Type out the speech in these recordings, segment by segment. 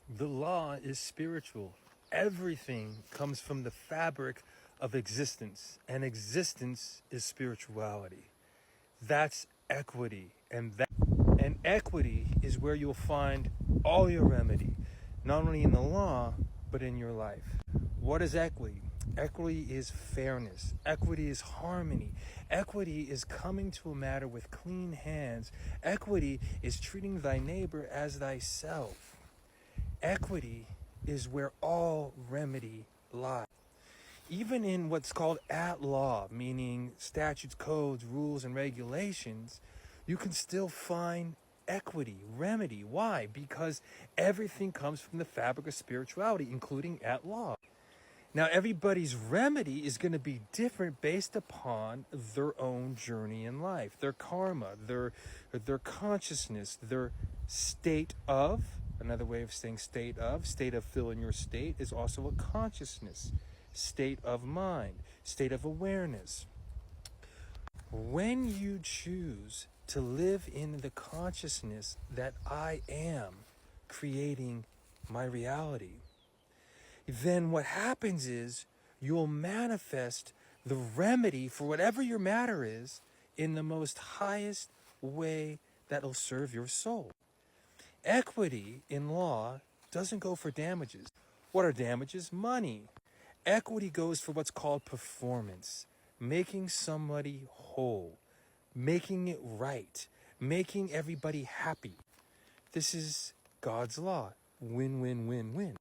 The law is spiritual. Everything comes from the fabric of existence, and existence is spirituality. That's equity, and equity is where you'll find all your remedy, not only in the law, but in your life. What is equity? Equity is fairness. Equity is harmony. Equity is coming to a matter with clean hands. Equity is treating thy neighbor as thyself. Equity is where all remedy lies. Even in what's called at law, meaning statutes, codes, rules, and regulations, you can still find equity, remedy. Why? Because everything comes from the fabric of spirituality, including at law. Now, everybody's remedy is going to be different based upon their own journey in life, their karma, their consciousness, their state of. Another way of saying state of fill in your state is also a consciousness, state of mind, state of awareness. When you choose to live in the consciousness that I am creating my reality, then what happens is you'll manifest the remedy for whatever your matter is in the most highest way that'll serve your soul. Equity in law doesn't go for damages. What are damages? Money. Equity goes for what's called performance, making somebody whole, making it right, making everybody happy. This is God's law. Win, win, win, win.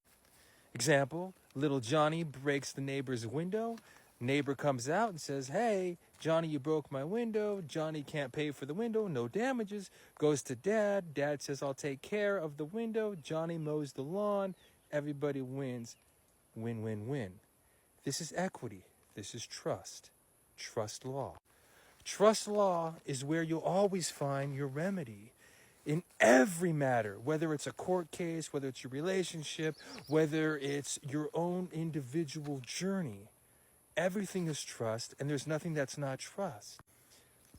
Example, little Johnny breaks the neighbor's window. Neighbor comes out and says, "Hey, Johnny, you broke my window." Johnny can't pay for the window, no damages. Goes to Dad. Dad says, "I'll take care of the window." Johnny mows the lawn. Everybody wins. Win, win, win. This is equity. This is trust. Trust law. Trust law is where you'll always find your remedy in every matter, whether it's a court case, whether it's your relationship, whether it's your own individual journey. Everything is trust, and there's nothing that's not trust.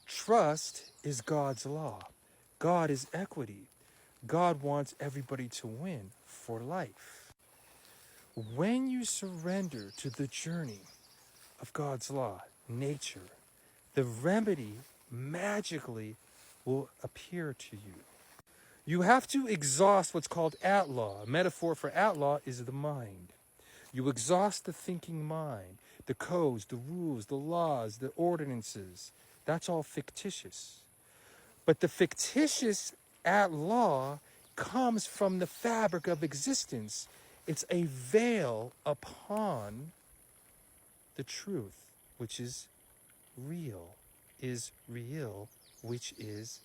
Trust is God's law. God is equity. God wants everybody to win for life. When you surrender to the journey of God's law, nature, the remedy magically will appear to you. You have to exhaust what's called at law. A metaphor for at law is the mind. You exhaust the thinking mind, the codes, the rules, the laws, the ordinances. That's all fictitious. But the fictitious at law comes from the fabric of existence. It's a veil upon the truth, which is real, which is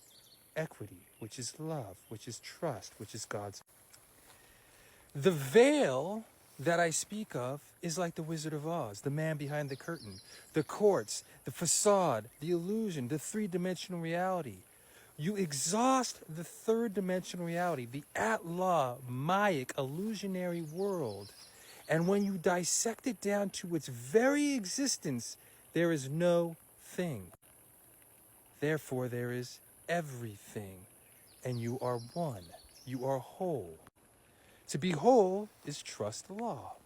equity, which is love, which is trust, which is God's. The veil that I speak of is like the Wizard of Oz, the man behind the curtain, the courts, the facade, the illusion, the three-dimensional reality. You exhaust the third-dimensional reality, the at-law, Mayic, illusionary world, and when you dissect it down to its very existence, there is no thing. Therefore, there is everything, and you are one. You are whole. To be whole is trust the law,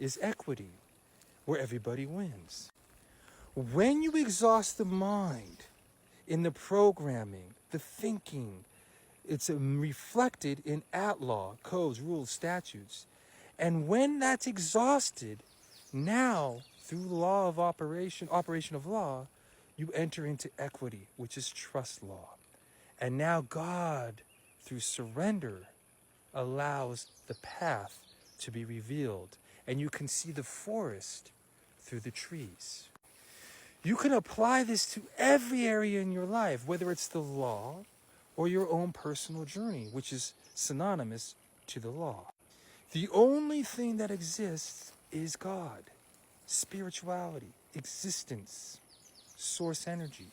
is equity, where everybody wins. When you exhaust the mind in the programming, the thinking, it's reflected in at law, codes, rules, statutes. And when that's exhausted, now through the law of operation of law, you enter into equity, which is trust law. And now God, through surrender, allows the path to be revealed. And you can see the forest through the trees. You can apply this to every area in your life, whether it's the law or your own personal journey, which is synonymous to the law. The only thing that exists is God, spirituality, existence, source energy.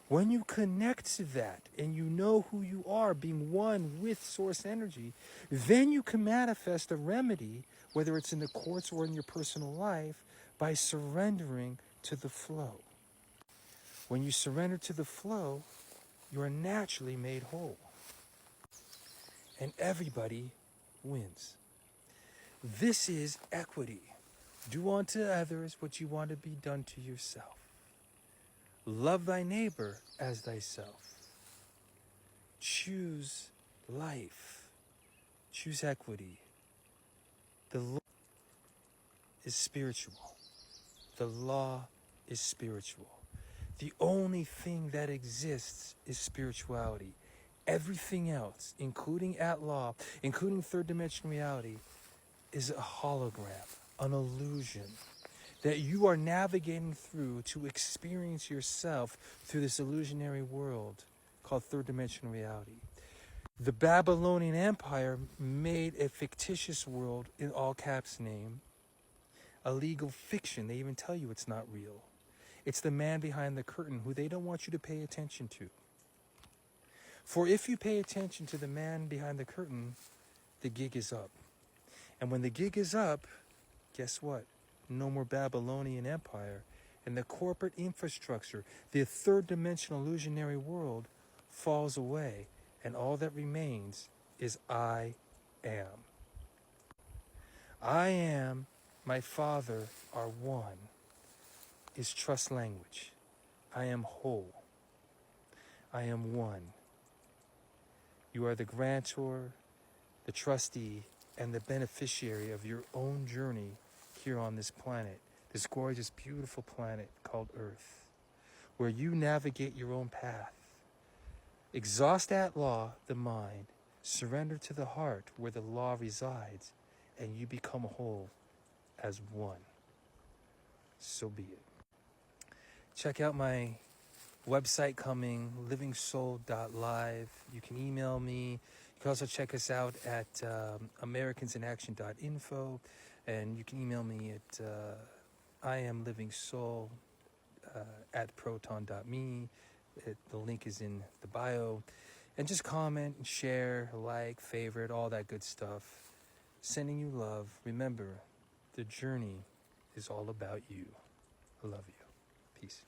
When you connect to that and you know who you are, being one with source energy, then you can manifest a remedy, whether it's in the courts or in your personal life, by surrendering to the flow. When you surrender to the flow, you are naturally made whole. And everybody wins. This is equity. Do unto others what you want to be done to yourself. Love thy neighbor as thyself. Choose life. Choose equity. The law is spiritual. The law is spiritual. The only thing that exists is spirituality. Everything else, including at law, including third dimension reality, is a hologram, an illusion that you are navigating through to experience yourself through this illusionary world called third dimension reality. The Babylonian Empire made a fictitious world, in all caps name, a legal fiction. They even tell you it's not real. It's the man behind the curtain who they don't want you to pay attention to. For if you pay attention to the man behind the curtain, the gig is up. And when the gig is up, guess what? No more Babylonian Empire. And the corporate infrastructure, the third dimensional illusionary world, falls away. And all that remains is I am. I am, my Father are one, is trust language. I am whole. I am one. You are the grantor, the trustee, and the beneficiary of your own journey here on this planet, this gorgeous, beautiful planet called Earth, where you navigate your own path. Exhaust at law the mind, surrender to the heart where the law resides, and you become whole as one. So be it. Check out my website coming, livingsoul.live. You can email me. You can also check us out at americansinaction.info, and you can email me at iamlivingsoul at proton.me. The link is in the bio. And just comment and share, like, favorite, all that good stuff. Sending you love. Remember, the journey is all about you. I love you. Peace.